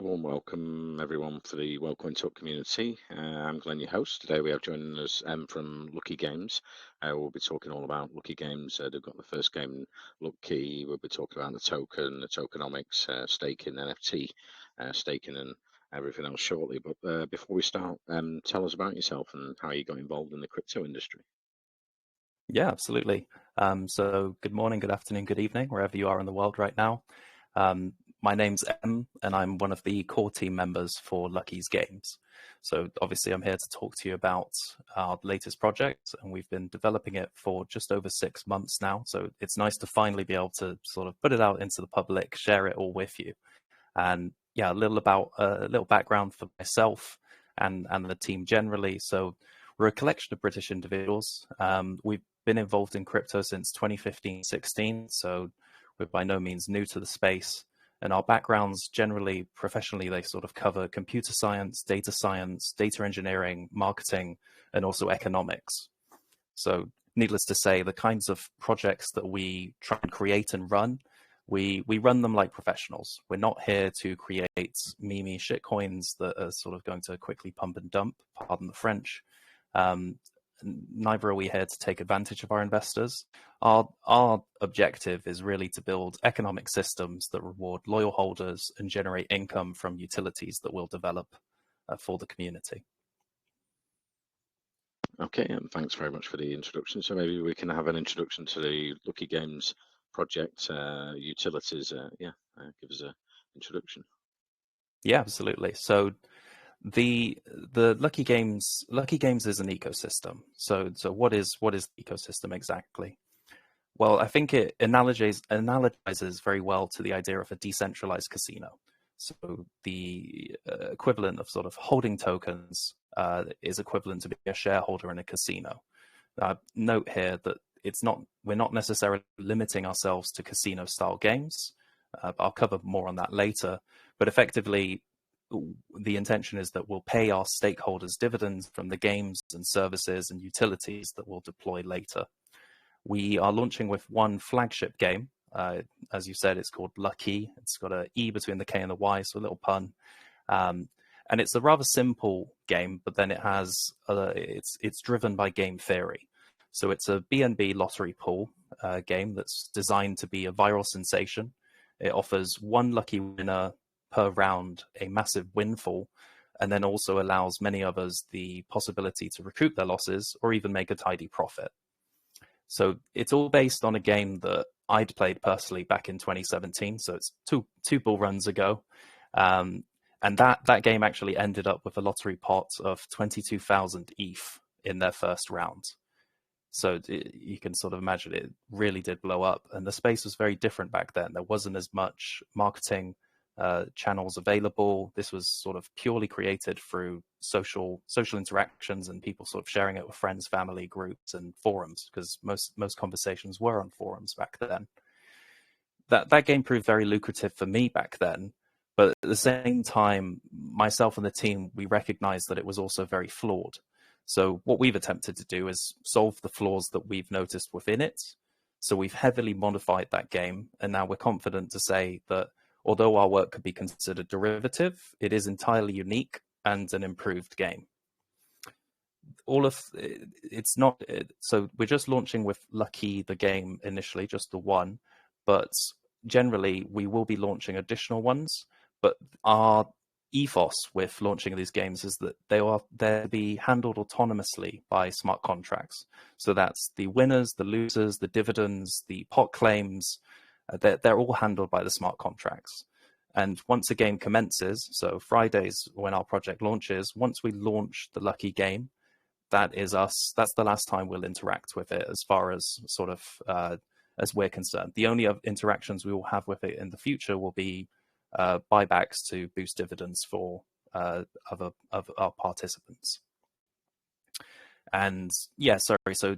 warm welcome everyone for the WhaleCoinTalk community. I'm Glenn, your host. Today we have joining us from Lucky Games. We'll be talking all about Lucky Games. They've got the first game, Lucky. We'll be talking about the token, the tokenomics, staking, NFT, staking and everything else shortly. But before we start, tell us about yourself and how you got involved in the crypto industry. Yeah, absolutely. So good morning, good afternoon, good evening, wherever you are in the world right now. My name's Em, and I'm one of the core team members for Lucky's Games. So obviously I'm here to talk to you about our latest project, and we've been developing it for just over 6 months now. So it's nice to finally be able to sort of put it out into the public, share it all with you. And yeah, a little background for myself and the team generally. So we're a collection of British individuals. We've been involved in crypto since 2015-16, so we're by no means new to the space. And our backgrounds generally, professionally, they sort of cover computer science, data engineering, marketing, and also economics. So needless to say, the kinds of projects that we try and create and run, we run them like professionals. We're not here to create meme shitcoins that are sort of going to quickly pump and dump, pardon the French. Neither are we here to take advantage of our investors. Our objective is really to build economic systems that reward loyal holders and generate income from utilities that we'll develop for the community. Okay, and thanks very much for the introduction. So maybe we can have an introduction to the Lucky Games project, utilities. Give us an introduction. Yeah, absolutely. So the Lucky Games is an ecosystem. So what is the ecosystem exactly? Well, I think it analogizes very well to the idea of a decentralized casino. So the equivalent of sort of holding tokens is equivalent to being a shareholder in a casino. Note here that we're not necessarily limiting ourselves to casino-style games. I'll cover more on that later. But effectively, the intention is that we'll pay our stakeholders dividends from the games and services and utilities that we'll deploy later. We are launching with one flagship game. As you said, it's called Lucky. It's got an E between the K and the Y, so a little pun. And it's a rather simple game, but then it's driven by game theory. So it's a B&B lottery pool game that's designed to be a viral sensation. It offers one lucky winner per round, a massive windfall, and then also allows many others the possibility to recoup their losses or even make a tidy profit. So it's all based on a game that I'd played personally back in 2017. So it's two bull runs ago. And that game actually ended up with a lottery pot of 22,000 ETH in their first round. So you can sort of imagine it really did blow up. And the space was very different back then. There wasn't as much marketing channels available. This was sort of purely created through social interactions and people sort of sharing it with friends, family, groups, and forums, because most conversations were on forums back then. That game proved very lucrative for me back then, but at the same time, myself and the team, we recognized that it was also very flawed. So what we've attempted to do is solve the flaws that we've noticed within it. So we've heavily modified that game, and now we're confident to say that although our work could be considered derivative, it is entirely unique and an improved game. So we're just launching with Lucky, the game initially, just the one, but generally we will be launching additional ones. But our ethos with launching these games is that they're to be handled autonomously by smart contracts. So that's the winners, the losers, the dividends, the pot claims. They're all handled by the smart contracts. And once a game commences, so Fridays when our project launches, once we launch the Lucky game, that is us. That's the last time we'll interact with it as far as sort of as we're concerned. The only interactions we will have with it in the future will be buybacks to boost dividends for of our participants. And yeah, sorry. So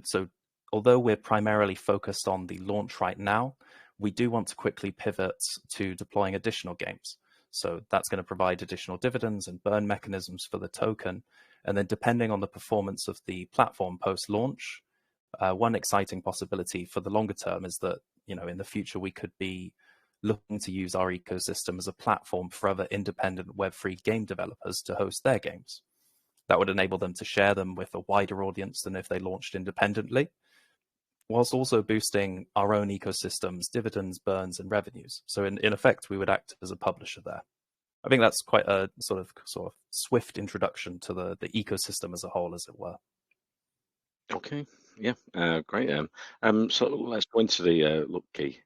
although we're primarily focused on the launch right now, we do want to quickly pivot to deploying additional games. So that's going to provide additional dividends and burn mechanisms for the token. And then depending on the performance of the platform post-launch, one exciting possibility for the longer term is that, in the future we could be looking to use our ecosystem as a platform for other independent Web3 game developers to host their games. That would enable them to share them with a wider audience than if they launched independently, whilst also boosting our own ecosystem's dividends, burns, and revenues. So in effect, we would act as a publisher there. I think that's quite a sort of swift introduction to the ecosystem as a whole, as it were. Okay, yeah, great. So let's go into the Look Key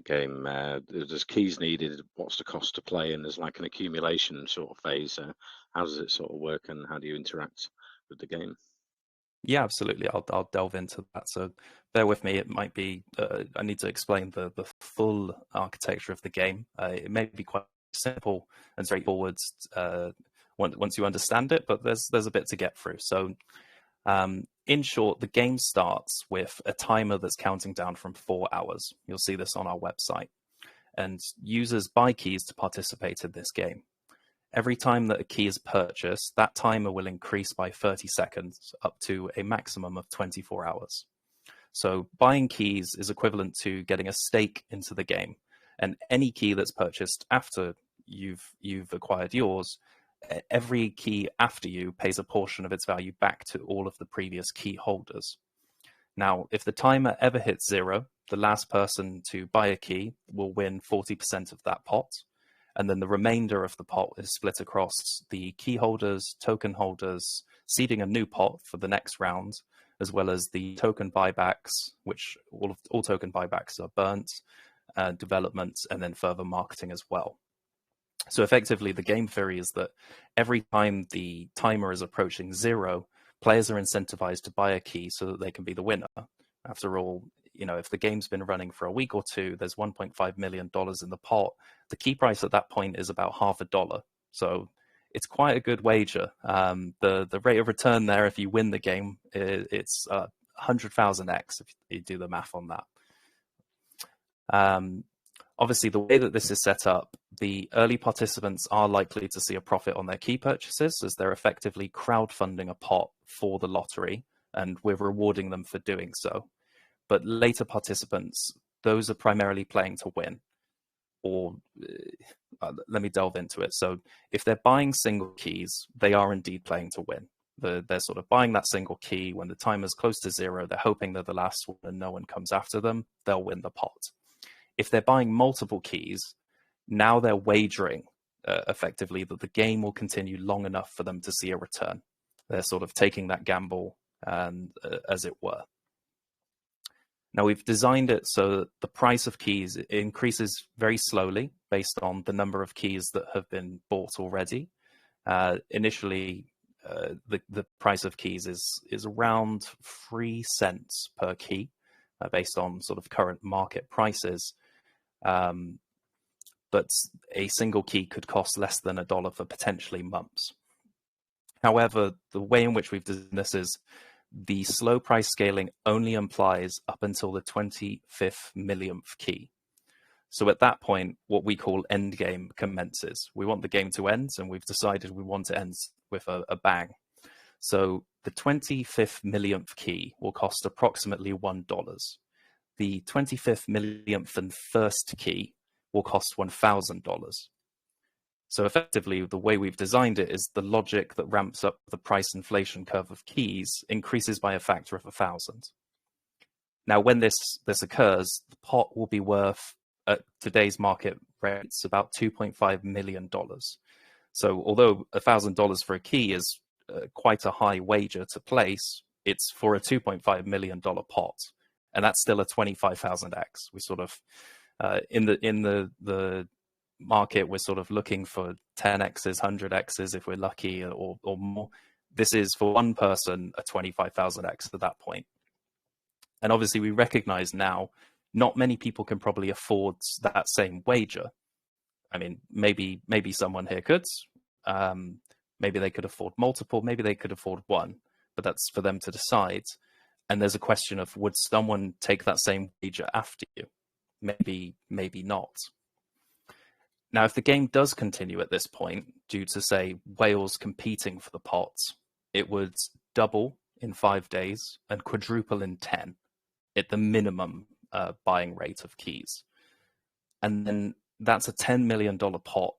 game. There's keys needed. What's the cost to play? And there's like an accumulation sort of phase. How does it sort of work, and how do you interact with the game? Yeah, absolutely. I'll delve into that. So bear with me. It might be I need to explain the full architecture of the game. It may be quite simple and straightforward once you understand it, but there's a bit to get through. So in short, the game starts with a timer that's counting down from 4 hours. You'll see this on our website. And users buy keys to participate in this game. Every time that a key is purchased, that timer will increase by 30 seconds up to a maximum of 24 hours. So buying keys is equivalent to getting a stake into the game. And any key that's purchased after you've acquired yours, every key after you pays a portion of its value back to all of the previous key holders. Now, if the timer ever hits 0, the last person to buy a key will win 40% of that pot. And then the remainder of the pot is split across the key holders, token holders, seeding a new pot for the next round, as well as the token buybacks, which all token buybacks are burnt, development, and then further marketing as well. So effectively, the game theory is that every time the timer is approaching 0, players are incentivized to buy a key so that they can be the winner. After all, if the game's been running for a week or two, there's $1.5 million in the pot. The key price at that point is about $0.50. So it's quite a good wager. The rate of return there, if you win the game, it's 100,000x if you do the math on that. Obviously, the way that this is set up, the early participants are likely to see a profit on their key purchases, as they're effectively crowdfunding a pot for the lottery, and we're rewarding them for doing so. But later participants, those are primarily playing to win. Or let me delve into it. So if they're buying single keys, they are indeed playing to win. They're sort of buying that single key when the timer's close to 0. They're hoping they're the last one and no one comes after them. They'll win the pot. If they're buying multiple keys, now they're wagering effectively that the game will continue long enough for them to see a return. They're sort of taking that gamble, as it were. Now, we've designed it so that the price of keys increases very slowly based on the number of keys that have been bought already. Initially, the price of keys is around 3 cents per key, based on sort of current market prices. But a single key could cost less than $1 for potentially months. However, the way in which we've done this is the slow price scaling only applies up until the 25th millionth key. So at that point, what we call endgame commences. We want the game to end, and we've decided we want to end with a bang. So the 25th millionth key will cost approximately $1. The 25th millionth and first key will cost $1,000. So effectively, the way we've designed it is the logic that ramps up the price inflation curve of keys increases by a factor of 1,000. Now, when this occurs, the pot will be worth, at today's market rates, about $2.5 million. So although $1,000 for a key is quite a high wager to place, it's for a $2.5 million pot. And that's still a 25,000x. We sort of, in the market, we're sort of looking for 10x's, 100x's if we're lucky, or more. This is for one person a 25,000x at that point. And obviously we recognize now not many people can probably afford that same wager. I mean, maybe someone here could. Maybe they could afford multiple, maybe they could afford one, but that's for them to decide. And there's a question of, would someone take that same wager after you? Maybe not. Now, if the game does continue at this point, due to, say, whales competing for the pots, it would double in 5 days and quadruple in 10 at the minimum buying rate of keys. and then that's a $10 million pot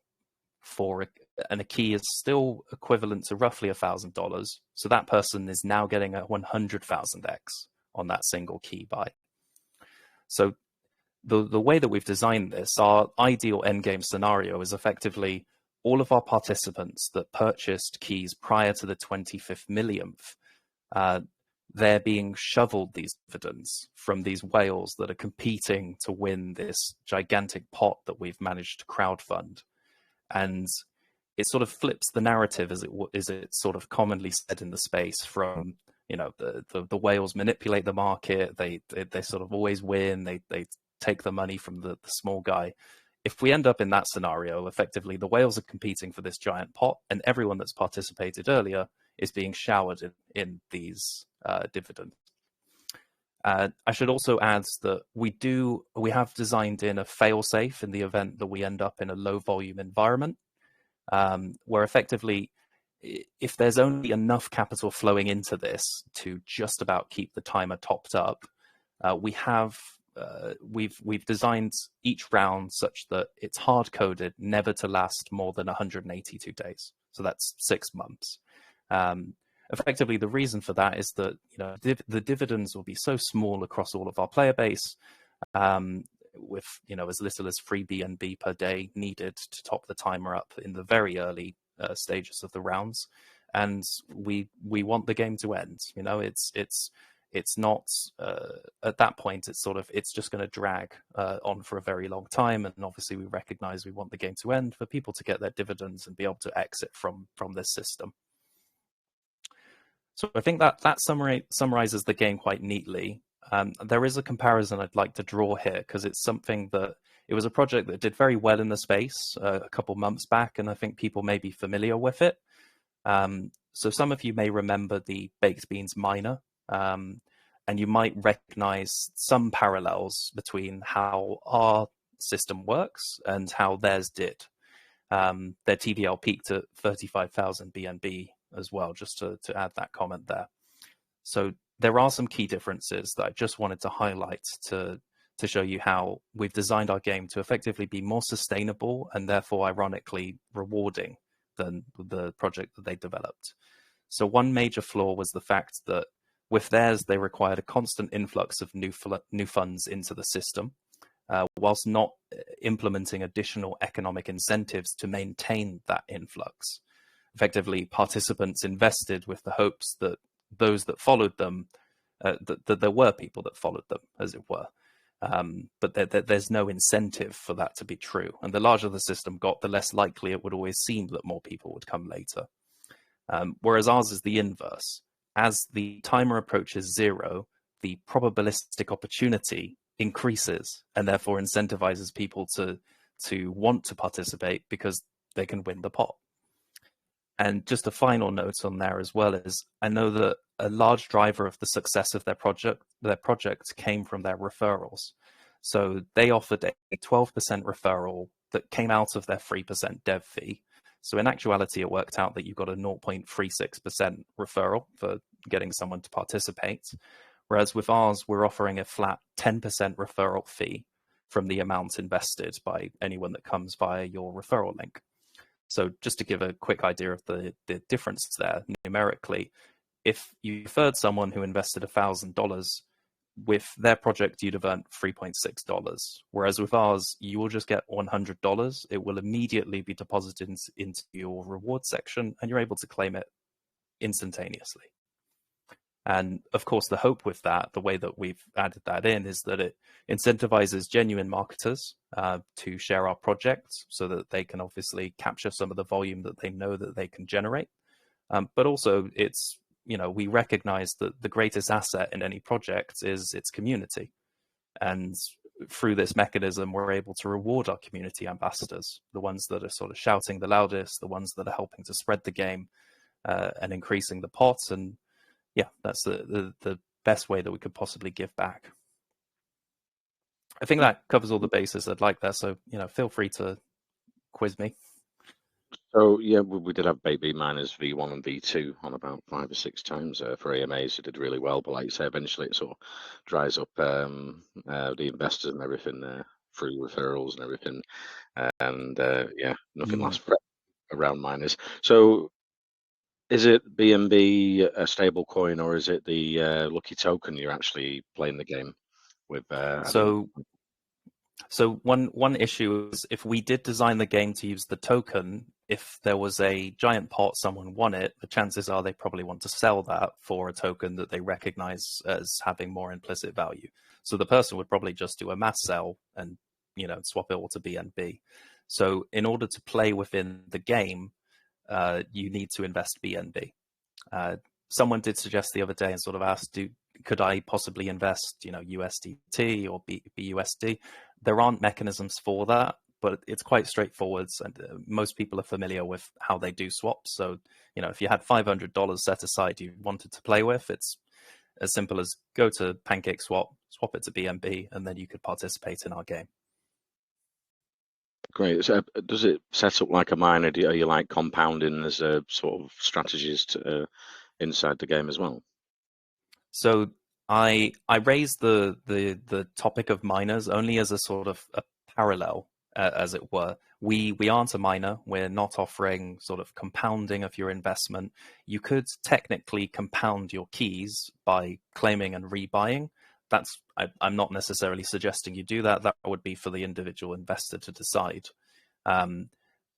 and a key is still equivalent to roughly $1,000. So that person is now getting a 100,000x on that single key buy. So the way that we've designed this, our ideal endgame scenario is effectively all of our participants that purchased keys prior to the 25th millionth, they're being shoveled these dividends from these whales that are competing to win this gigantic pot that we've managed to crowdfund. And it sort of flips the narrative, as it's sort of commonly said in the space, from the whales manipulate the market, they sort of always win, they take the money from the small guy. If we end up in that scenario, effectively the whales are competing for this giant pot, and everyone that's participated earlier is being showered in these dividends. I should also add that we have designed in a fail-safe in the event that we end up in a low volume environment, where effectively, if there's only enough capital flowing into this to just about keep the timer topped up, we've designed each round such that it's hard coded never to last more than 182 days. So that's 6 months. Effectively, the reason for that is that the dividends will be so small across all of our player base, with as little as 3 BNB per day needed to top the timer up in the very early stages of the rounds, and we want the game to end. It's not at that point. It's just going to drag on for a very long time, and obviously we recognize we want the game to end for people to get their dividends and be able to exit from this system. So I think that summarizes the game quite neatly. There is a comparison I'd like to draw here, because it's something that it was a project that did very well in the space a couple months back, and I think people may be familiar with it. So some of you may remember the Baked Beans miner, and you might recognize some parallels between how our system works and how theirs did. Their TVL peaked at 35,000 BNB as well, just to add that comment there. So there are some key differences that I just wanted to highlight to show you how we've designed our game to effectively be more sustainable and therefore ironically rewarding than the project that they developed. So one major flaw was the fact that with theirs, they required a constant influx of new funds into the system, whilst not implementing additional economic incentives to maintain that influx. Effectively, participants invested with the hopes that those that followed them, that there were people that followed them, as it were. But there's no incentive for that to be true. And the larger the system got, the less likely it would always seem that more people would come later. Whereas ours is the inverse. As the timer approaches zero, the probabilistic opportunity increases and therefore incentivizes people to want to participate because they can win the pot. And just a final note on there as well is, I know that a large driver of the success of their project came from their referrals. So they offered a 12% referral that came out of their 3% dev fee. So in actuality, it worked out that you got a 0.36% referral for getting someone to participate. Whereas with ours, we're offering a flat 10% referral fee from the amount invested by anyone that comes via your referral link. So just to give a quick idea of the difference there numerically, if you referred someone who invested $1,000, with their project, you'd have earned $3.6. Whereas with ours, you will just get $100. It will immediately be deposited into your reward section, and you're able to claim it instantaneously. And of course, the hope with that, the way that we've added that in, is that it incentivizes genuine marketers to share our project so that they can obviously capture some of the volume that they know that they can generate. But also, it's, we recognize that the greatest asset in any project is its community. And through this mechanism, we're able to reward our community ambassadors, the ones that are sort of shouting the loudest, the ones that are helping to spread the game and increasing the pot. And yeah, that's the best way that we could possibly give back. I think that covers all the bases I'd like there. So, feel free to quiz me. So yeah, we did have baby miners V1 and V2 on about 5 or 6 times for AMAs. It did really well, but like you say, eventually it sort of dries up the investors and everything there through referrals and everything. And yeah, nothing Mm. lasts forever around miners. So is it BNB a stable coin, or is it the lucky token you're actually playing the game with adding? So So one issue is if we did design the game to use the token, if there was a giant pot, someone won it, the chances are they probably want to sell that for a token that they recognize as having more implicit value. So the person would probably just do a mass sell and swap it all to BNB. So in order to play within the game, you need to invest BNB. Someone did suggest the other day and sort of asked, could I possibly invest, USDT or BUSD? There aren't mechanisms for that, but it's quite straightforward, and most people are familiar with how they do swaps. So, if you had $500 set aside you wanted to play with, it's as simple as go to PancakeSwap, swap it to BNB, and then you could participate in our game. Great. So does it set up like a miner? Are you like compounding as a sort of strategies to, inside the game as well? So I raised the topic of miners only as a sort of a parallel, as it were. We aren't a miner. We're not offering sort of compounding of your investment. You could technically compound your keys by claiming and rebuying. I'm not necessarily suggesting you do that. That would be for the individual investor to decide.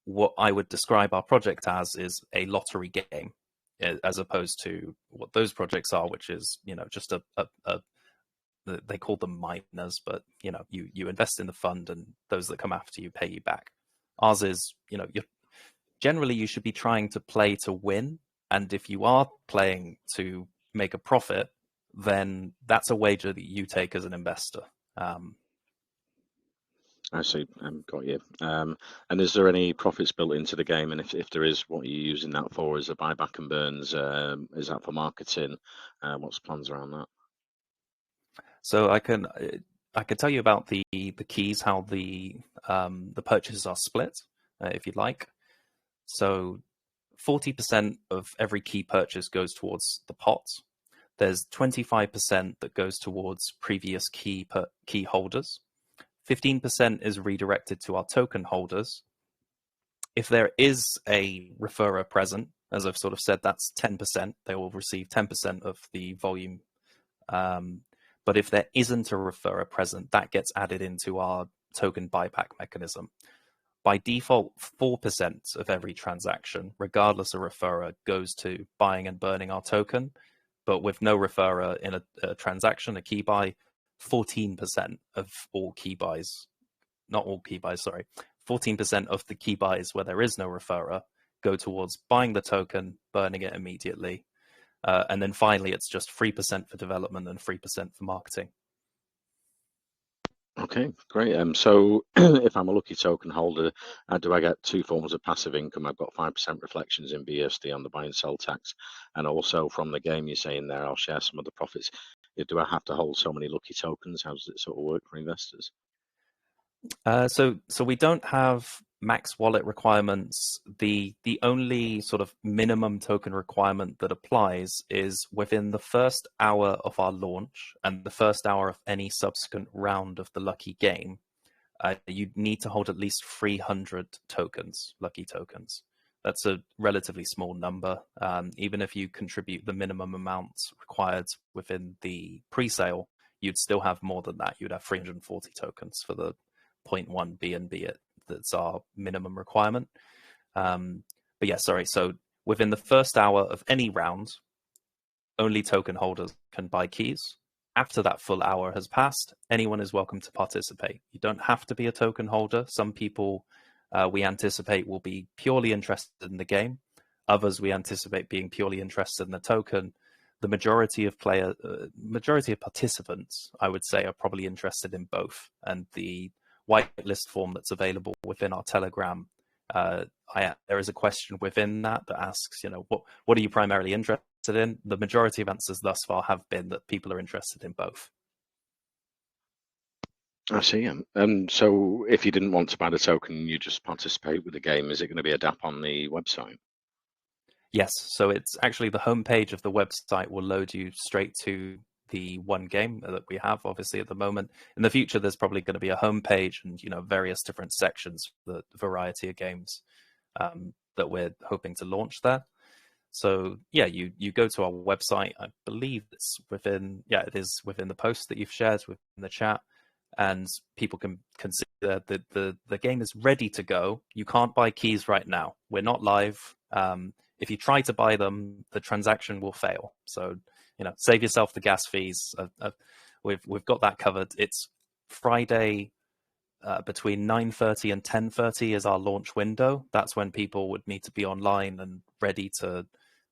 What I would describe our project as is a lottery game, as opposed to what those projects are, which is just a they call them miners, but you invest in the fund and those that come after you pay you back. Ours is generally you should be trying to play to win, and if you are playing to make a profit, then that's a wager that you take as an investor. I see. Got you. And is there any profits built into the game? And if there is, what are you using that for? Is it buyback and burns? Is that for marketing? What's the plans around that? So I can tell you about the keys, how the purchases are split, if you'd like. So 40% of every key purchase goes towards the pot. There's 25% that goes towards previous key holders. 15% is redirected to our token holders. If there is a referrer present, as I've sort of said, that's 10%. They will receive 10% of the volume. But if there isn't a referrer present, that gets added into our token buyback mechanism. By default, 4% of every transaction, regardless of referrer, goes to buying and burning our token. But with no referrer in a transaction, a key buy, 14% of all key buys, not all key buys, sorry, 14% of the key buys where there is no referrer go towards buying the token, burning it immediately. And then finally, it's just 3% for development and 3% for marketing. Okay, great. So if I'm a lucky token holder, do I get two forms of passive income? I've got 5% reflections in BSD on the buy and sell tax, and also from the game you're saying there, I'll share some of the profits. Do I have to hold so many lucky tokens? How does it sort of work for investors? So we don't have max wallet requirements. The only sort of minimum token requirement that applies is within the first hour of our launch and the first hour of any subsequent round of the lucky game, you need to hold at least 300 tokens, lucky tokens. That's a relatively small number. Even if you contribute the minimum amounts required within the pre-sale, you'd still have more than that. You'd have 340 tokens for the 0.1 BNB. That's our minimum requirement. But yeah, sorry. So within the first hour of any round, only token holders can buy keys. After that full hour has passed, anyone is welcome to participate. You don't have to be a token holder. Some people we anticipate will be purely interested in the game. Others we anticipate being purely interested in the token. The majority of participants, I would say, are probably interested in both. And the whitelist form that's available within our Telegram, there is a question within that asks, what are you primarily interested in? The majority of answers thus far have been that people are interested in both. I see. So if you didn't want to buy the token, you just participate with the game. Is it going to be a DApp on the website? Yes, so it's actually the homepage of the website will load you straight to the one game that we have, obviously, at the moment. In the future, there's probably going to be a homepage and, various different sections for the variety of games that we're hoping to launch there. So yeah, you go to our website. I believe it's it is within the post that you've shared within the chat, and people can see that the game is ready to go. You can't buy keys right now. We're not live. If you try to buy them, the transaction will fail. So save yourself the gas fees. We've got that covered. It's Friday. Between 9:30 and 10:30 is our launch window. That's when people would need to be online and ready to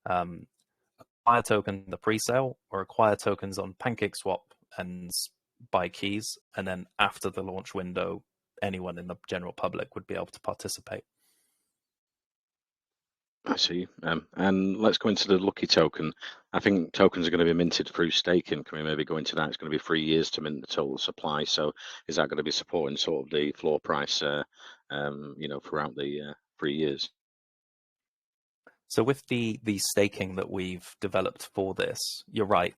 acquire tokens in the pre-sale or acquire tokens on PancakeSwap and buy keys. And then after the launch window, anyone in the general public would be able to participate. I see. And let's go into the Lucky token. I think tokens are going to be minted through staking. Can we maybe go into that? It's going to be 3 years to mint the total supply. So is that going to be supporting sort of the floor price, throughout the 3 years? So with the staking that we've developed for this, you're right.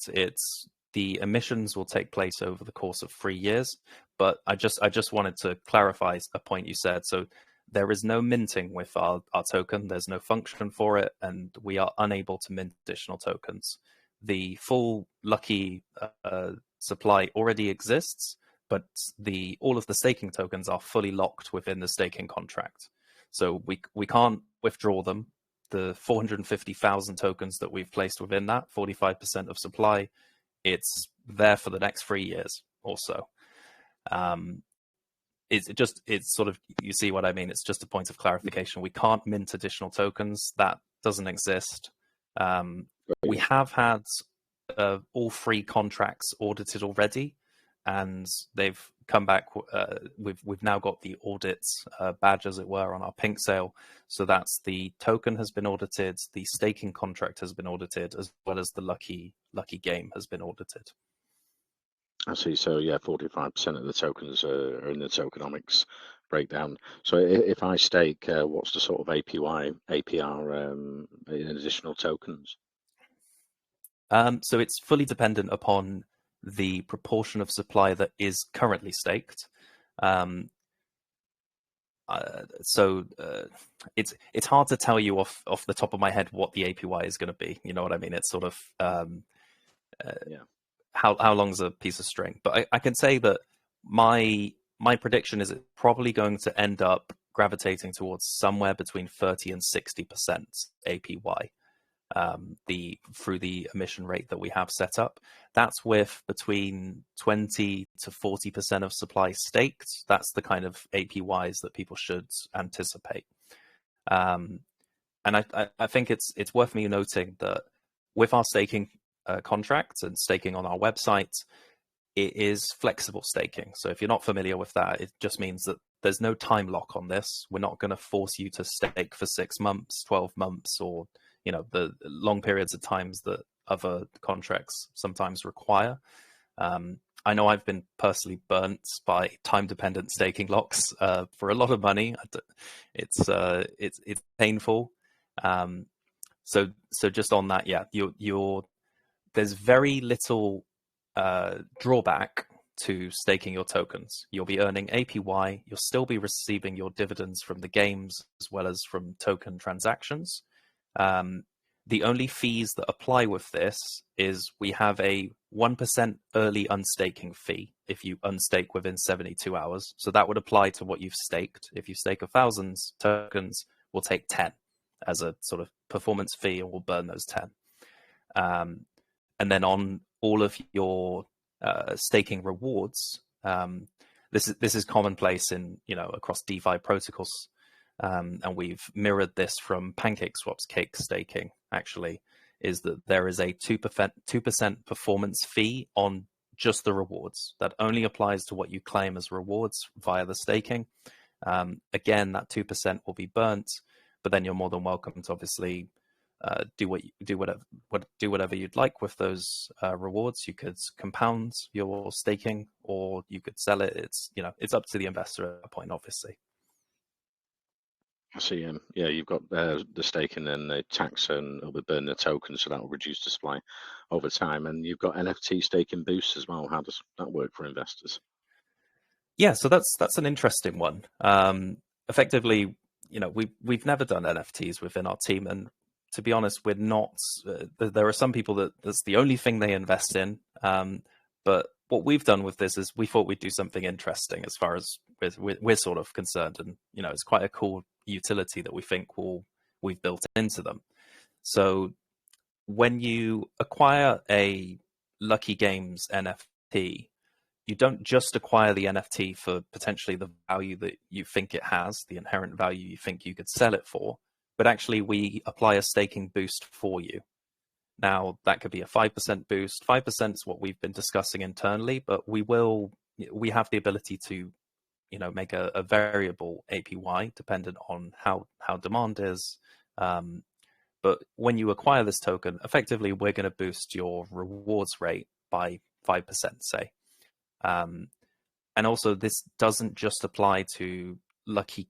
The emissions will take place over the course of 3 years. But I just wanted to clarify a point you said. So there is no minting with our token. There's no function for it, and we are unable to mint additional tokens. The full Lucky supply already exists, but all of the staking tokens are fully locked within the staking contract. So we can't withdraw them. The 450,000 tokens that we've placed within that, 45% of supply, it's there for the next 3 years or so. It's sort of, you see what I mean? It's just a point of clarification. We can't mint additional tokens. That doesn't exist. We have had all 3 contracts audited already, and they've come back. We've now got the audit badge, as it were, on our pink sale. So that's the token has been audited, the staking contract has been audited, as well as the lucky game has been audited. I see. So yeah, 45% of the tokens are in the tokenomics breakdown. So if I stake, what's the sort of APR in additional tokens? So it's fully dependent upon the proportion of supply that is currently staked. It's hard to tell you off the top of my head what the APY is going to be. You know what I mean? It's sort of how long's a piece of string. But I can say that my prediction is it's probably going to end up gravitating towards somewhere between 30 and 60% APY. Through the emission rate that we have set up. That's with between 20 to 40% of supply staked. That's the kind of APYs that people should anticipate. And I think it's worth me noting that with our staking contracts and staking on our website, it is flexible staking. So if you're not familiar with that, it just means that there's no time lock on this. We're not going to force you to stake for 6 months, 12 months, or the long periods of times that other contracts sometimes require. I know I've been personally burnt by time-dependent staking locks for a lot of money. It's painful. So just on that, yeah, there's very little drawback to staking your tokens. You'll be earning APY. You'll still be receiving your dividends from the games as well as from token transactions. The only fees that apply with this is we have a 1% early unstaking fee if you unstake within 72 hours. So that would apply to what you've staked. If you stake 1,000 tokens, we'll take 10 as a sort of performance fee, and we'll burn those 10. And then on all of your staking rewards, this is commonplace in across DeFi protocols. And we've mirrored this from PancakeSwap's cake staking, actually, is that there is a 2% performance fee on just the rewards. That only applies to what you claim as rewards via the staking. Again, that 2% will be burnt, but then you're more than welcome to obviously do whatever you'd like with those rewards. You could compound your staking, or you could sell it. It's up to the investor at that point, obviously. I see. Yeah, you've got the stake and then the tax, and it'll be burning the token, so that will reduce the supply over time. And you've got NFT staking boosts as well. How does that work for investors? Yeah, so that's an interesting one. Effectively, we've never done NFTs within our team, and to be honest, we're not. There are some people that that's the only thing they invest in. But what we've done with this is we thought we'd do something interesting as far as we're sort of concerned, and it's quite a cool utility that we think we've built into them. So when you acquire a Lucky Games NFT, you don't just acquire the NFT for potentially the value that you think it has, the inherent value you think you could sell it for, but actually we apply a staking boost for you. Now, that could be a 5% boost. 5% is what we've been discussing internally, but we have the ability to, make a variable APY dependent on how demand is. But when you acquire this token, effectively, we're going to boost your rewards rate by 5%, say. Um, and also, this doesn't just apply to Lucky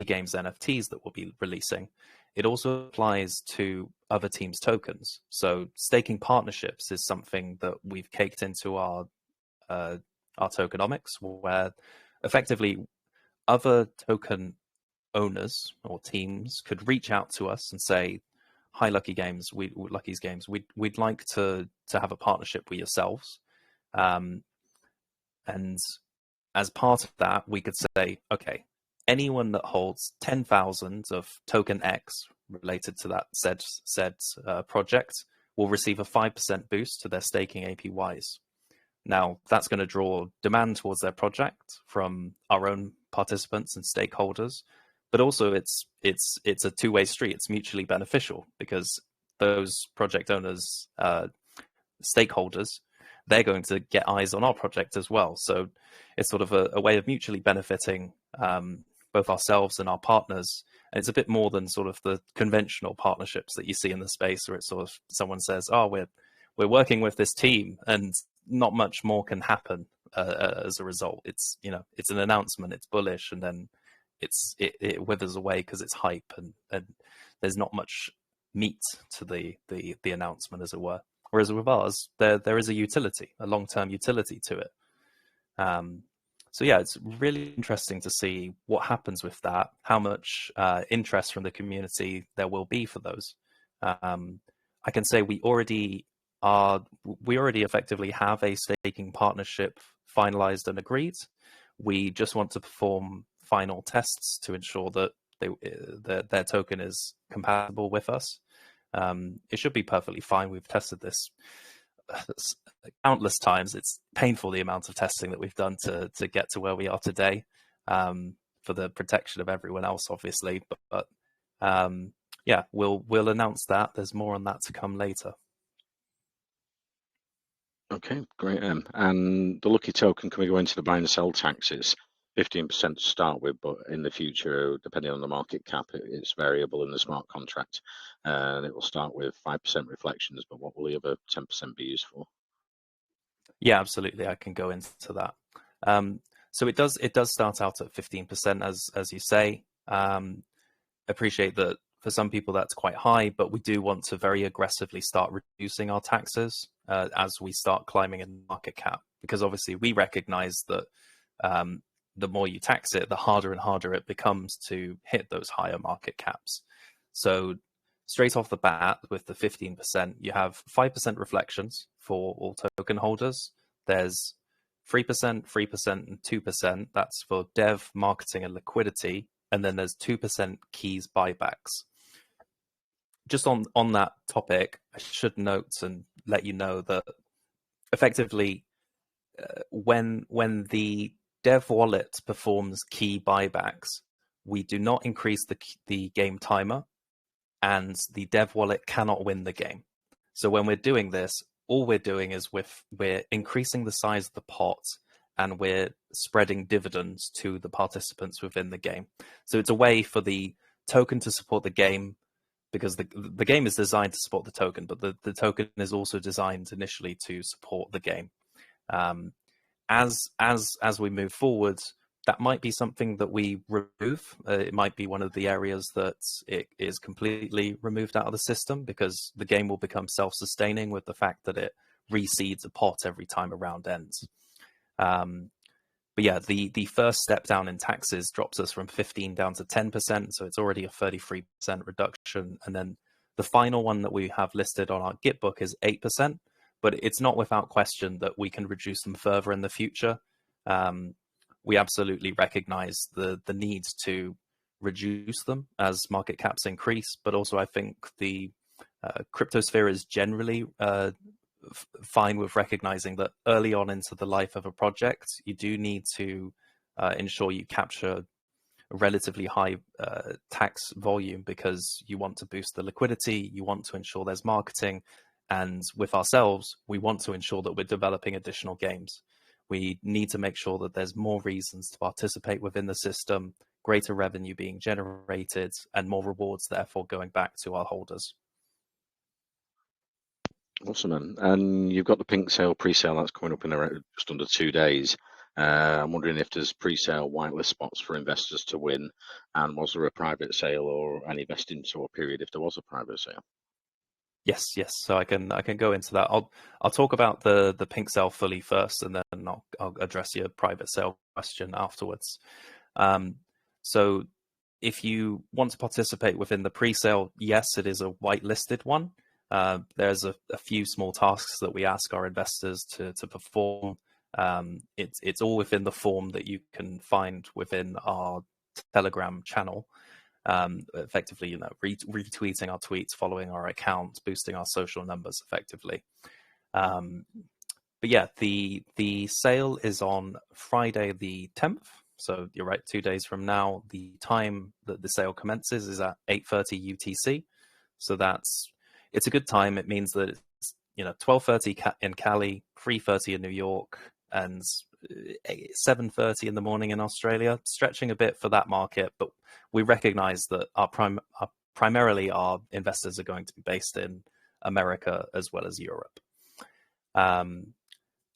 Games NFTs that we'll be releasing. It also applies to other teams' tokens. So staking partnerships is something that we've caked into our tokenomics, where effectively other token owners or teams could reach out to us and say, "Hi, Lucky's Games, we'd like to have a partnership with yourselves." And as part of that, we could say, okay, anyone that holds 10,000 of token X related to that said project will receive a 5% boost to their staking APYs. Now, that's going to draw demand towards their project from our own participants and stakeholders, but also it's a two-way street. It's mutually beneficial because those project owners, stakeholders, they're going to get eyes on our project as well. So it's sort of a way of mutually benefiting both ourselves and our partners. And it's a bit more than sort of the conventional partnerships that you see in the space, where it's sort of someone says, "Oh, we're working with this team," and not much more can happen as a result. It's it's an announcement, it's bullish, and then it withers away because it's hype, and there's not much meat to the announcement, as it were. Whereas with ours, there is a utility, a long-term utility to it. So yeah, it's really interesting to see what happens with that, how much interest from the community there will be for those. I can say we already effectively have a staking partnership finalized and agreed. We just want to perform final tests to ensure that their token is compatible with us. It should be perfectly fine. We've tested this countless times. It's painful, the amount of testing that we've done to get to where we are today, for the protection of everyone else, obviously. But yeah, we'll announce that. There's more on that to come later. Okay, great. And the Lucky token, can we go into the buy and sell tax? It's 15% to start with, but in the future, depending on the market cap, it's variable in the smart contract. And it will start with 5% reflections, but what will the other 10% be used for? Yeah, absolutely. I can go into that. So it does start out at 15%, as you say. Appreciate that for some people that's quite high, but we do want to very aggressively start reducing our taxes as we start climbing in market cap, because obviously we recognize that the more you tax it, the harder and harder it becomes to hit those higher market caps. So straight off the bat with the 15%, you have 5% reflections for all token holders. There's 3%, 3%, and 2%. That's for dev, marketing, and liquidity. And then there's 2% keys buybacks. Just on that topic, I should note and let you know that effectively, when the dev wallet performs key buybacks, we do not increase the game timer, and the dev wallet cannot win the game. So when we're doing this, all we're doing is we're increasing the size of the pot, and we're spreading dividends to the participants within the game. So it's a way for the token to support the game, because the game is designed to support the token, but the token is also designed initially to support the game. As we move forward, that might be something that we remove. It might be one of the areas that it is completely removed out of the system, because the game will become self-sustaining with the fact that it reseeds a pot every time a round ends. But yeah, the first step down in taxes drops us from 15 down to 10%, so it's already a 33% reduction. And then the final one that we have listed on our Git book is 8%, but it's not without question that we can reduce them further in the future. We absolutely recognize the need to reduce them as market caps increase, but also I think the cryptosphere is generally fine with recognizing that early on into the life of a project, you do need to ensure you capture a relatively high tax volume, because you want to boost the liquidity, you want to ensure there's marketing, and with ourselves, we want to ensure that we're developing additional games. We need to make sure that there's more reasons to participate within the system, greater revenue being generated, and more rewards therefore going back to our holders. Awesome, man. And you've got the pink sale pre-sale that's coming up in just under 2 days. I'm wondering if there's pre-sale whitelist spots for investors to win, and was there a private sale or any vesting sort of period if there was a private sale? Yes. So I can go into that. I'll talk about the pink sale fully first, and then I'll address your private sale question afterwards. So if you want to participate within the pre-sale, yes, it is a whitelisted one. There's a few small tasks that we ask our investors to perform. It's all within the form that you can find within our Telegram channel. Effectively, retweeting our tweets, following our accounts, boosting our social numbers effectively. But yeah, the sale is on Friday the 10th. So you're right, 2 days from now. The time that the sale commences is at 8:30 UTC. So it's a good time. It means that it's 12:30 in Cali, 3:30 in New York, and 7:30 in the morning in Australia. Stretching a bit for that market, but we recognize that primarily our investors are going to be based in America as well as Europe.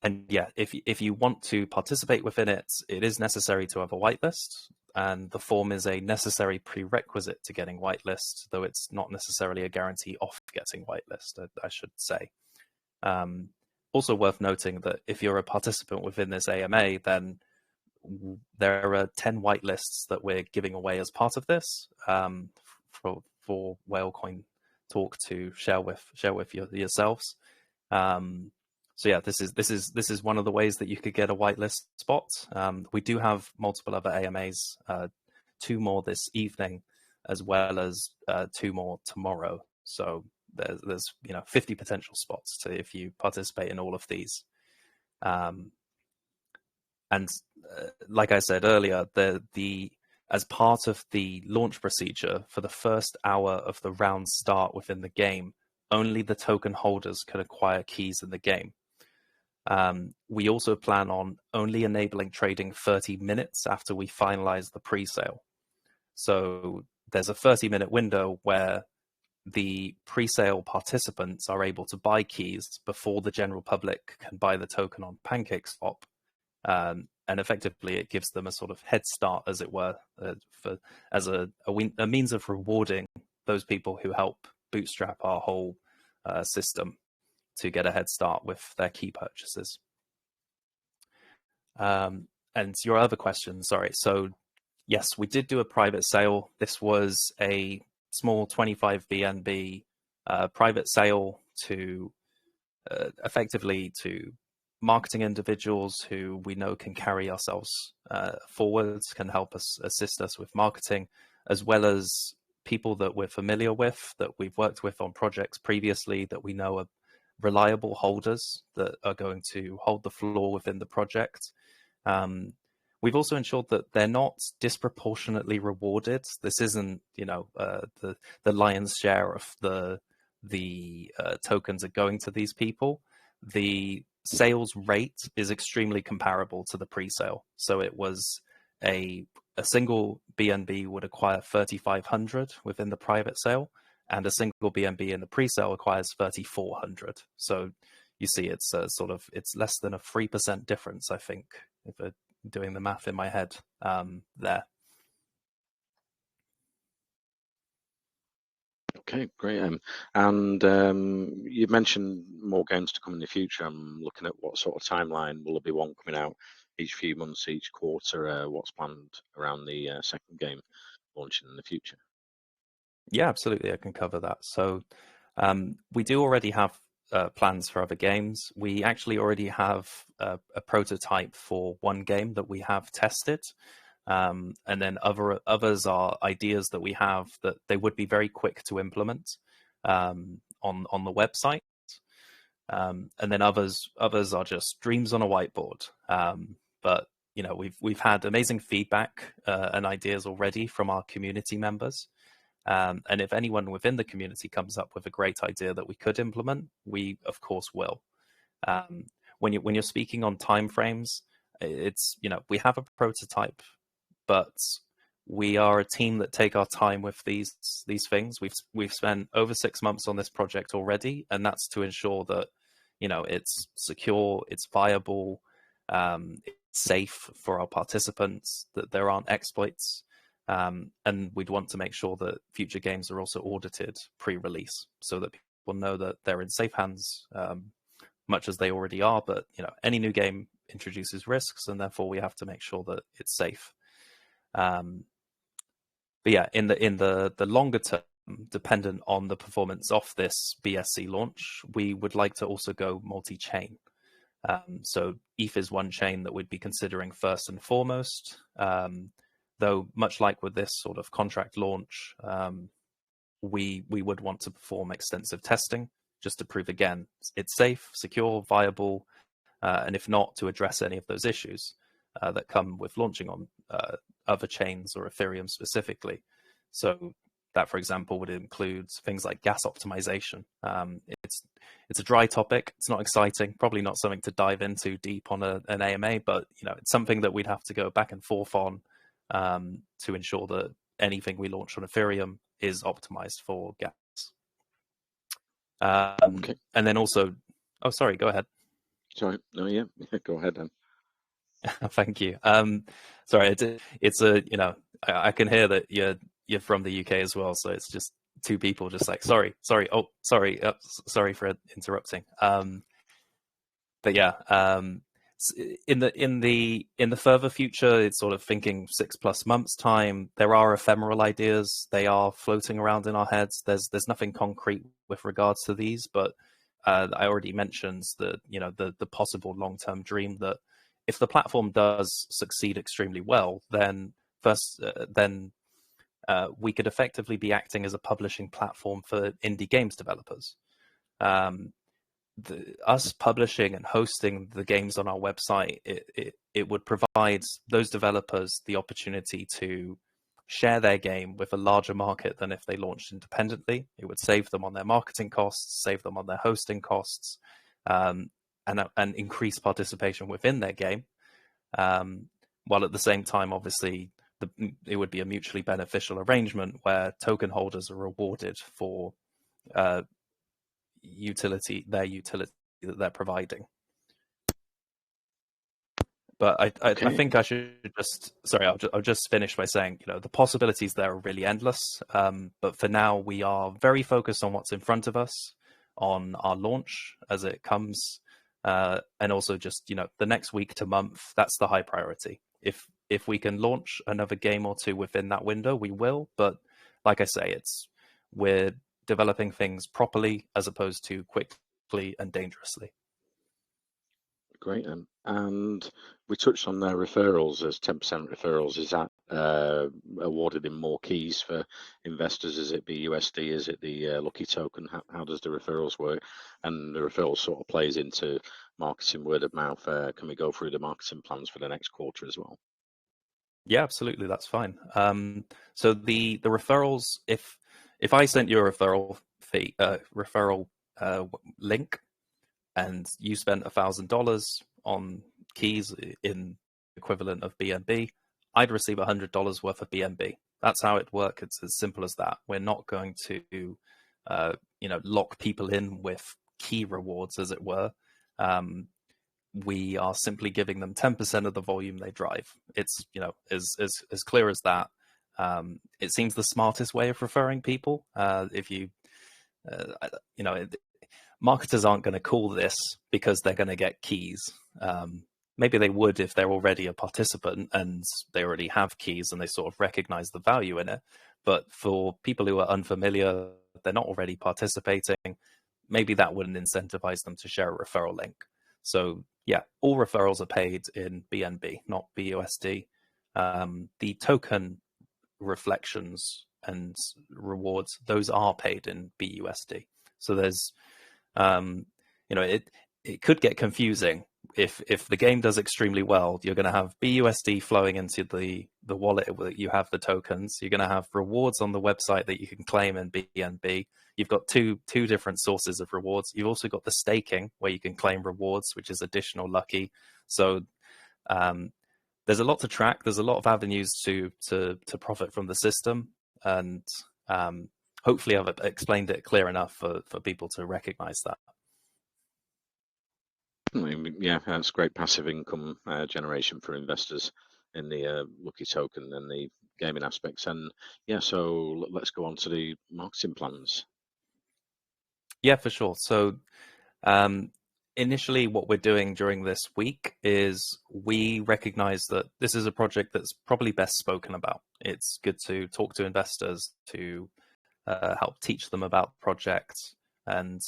And yeah, if you want to participate within it, it is necessary to have a whitelist, and the form is a necessary prerequisite to getting whitelist, though it's not necessarily a guarantee of getting whitelist, I should say. Also worth noting that if you're a participant within this AMA, then there are 10 whitelists that we're giving away as part of this for WhaleCoinTalk to share with yourselves. So yeah, this is one of the ways that you could get a whitelist spot. We do have multiple other AMAs, 2 more this evening, as well as 2 more tomorrow. So there's 50 potential spots if you participate in all of these. And like I said earlier, as part of the launch procedure for the first hour of the round start within the game, only the token holders can acquire keys in the game. We also plan on only enabling trading 30 minutes after we finalize the pre-sale. So there's a 30-minute window where the pre-sale participants are able to buy keys before the general public can buy the token on PancakeSwap. And effectively, it gives them a sort of head start, as it were, as a means of rewarding those people who help bootstrap our whole system to get a head start with their key purchases. And your other question, sorry. So yes, we did do a private sale. This was a small 25 BNB private sale to effectively to marketing individuals who we know can carry ourselves forwards, can help us, assist us with marketing, as well as people that we're familiar with, that we've worked with on projects previously, that we know are reliable holders that are going to hold the floor within the project. We've also ensured that they're not disproportionately rewarded. This isn't, the lion's share of the tokens are going to these people. The sales rate is extremely comparable to the pre-sale. So it was a single BNB would acquire 3,500 within the private sale, and a single BNB in the pre-sale acquires 3,400. So you see, it's it's less than a 3% difference, I think, doing the math in my head there. Okay, great. And you mentioned more games to come in the future. I'm looking at what sort of timeline will there be one coming out each few months, each quarter? What's planned around the second game launching in the future? Yeah, absolutely. I can cover that. So we do already have plans for other games. We actually already have a prototype for one game that we have tested. And then others are ideas that we have that they would be very quick to implement on the website. And then others are just dreams on a whiteboard. But we've had amazing feedback and ideas already from our community members. And if anyone within the community comes up with a great idea that we could implement, we of course will. When you're speaking on timeframes, it's we have a prototype, but we are a team that take our time with these things. We've spent over 6 months on this project already, and that's to ensure that it's secure, it's viable, it's safe for our participants, that there aren't exploits. And we'd want to make sure that future games are also audited pre-release so that people know that they're in safe hands, much as they already are. But any new game introduces risks, and therefore we have to make sure that it's safe. But yeah, in the longer term, dependent on the performance of this BSC launch, we would like to also go multi-chain. So ETH is one chain that we'd be considering first and foremost. Though much like with this sort of contract launch, we would want to perform extensive testing just to prove again it's safe, secure, viable, and if not, to address any of those issues that come with launching on other chains or Ethereum specifically. So that, for example, would include things like gas optimization. It's a dry topic. It's not exciting. Probably not something to dive into deep on an AMA, but it's something that we'd have to go back and forth on to ensure that anything we launch on Ethereum is optimized for gas. Okay. And then also, oh, sorry, go ahead. Sorry. No, yeah. Go ahead then. Thank you. Sorry, it's I can hear that you're from the UK as well, so it's just two people just like sorry, oh sorry, sorry for interrupting. But yeah, in the further future, it's sort of thinking 6+ months time. There are ephemeral ideas. They are floating around in our heads. There's nothing concrete with regards to these, but I already mentioned the possible long-term dream that if the platform does succeed extremely well, then we could effectively be acting as a publishing platform for indie games developers. Us publishing and hosting the games on our website, it would provide those developers the opportunity to share their game with a larger market than if they launched independently. It would save them on their marketing costs, save them on their hosting costs, and increase participation within their game. While at the same time, obviously, it would be a mutually beneficial arrangement where token holders are rewarded for their utility that they're providing. But I think I should I'll just finish by saying, the possibilities there are really endless. But for now, we are very focused on what's in front of us, on our launch as it comes, and also just, the next week to month, that's the high priority. If we can launch another game or two within that window, we will. But like I say, we're developing things properly as opposed to quickly and dangerously. Great. And we touched on their referrals as 10% referrals. Is that awarded in more keys for investors? Is it BUSD? Is it the Lucky token? How does the referrals work? And the referral sort of plays into marketing, word of mouth. Can we go through the marketing plans for the next quarter as well? Yeah, absolutely. That's fine. So the referrals, if I sent you a referral fee, link, and you spent $1,000 on keys in equivalent of BNB, I'd receive $100 worth of BNB. That's how it works. It's as simple as that. We're not going to, lock people in with key rewards, as it were. we are simply giving them 10% of the volume they drive. It's, as clear as that. It seems the smartest way of referring people. If you, you know, marketers aren't going to call this because they're going to get keys. Maybe they would if they're already a participant and they already have keys and they sort of recognize the value in it. But for people who are unfamiliar, they're not already participating, maybe that wouldn't incentivize them to share a referral link. So yeah, all referrals are paid in BNB, not BUSD. The token reflections and rewards, those are paid in BUSD. So there's, it could get confusing. If the game does extremely well, you're going to have BUSD flowing into the wallet where you have the tokens. You're going to have rewards on the website that you can claim in BNB. You've got two different sources of rewards. You've also got the staking where you can claim rewards, which is additional lucky. So there's a lot to track. There's a lot of avenues to profit from the system, and hopefully I've explained it clear enough for people to recognize that. Yeah, that's great passive income generation for investors in the Lucky token and the gaming aspects. And yeah, so let's go on to the marketing plans. Yeah, for sure. So initially what we're doing during this week is we recognize that this is a project that's probably best spoken about. It's good to talk to investors, to help teach them about projects, and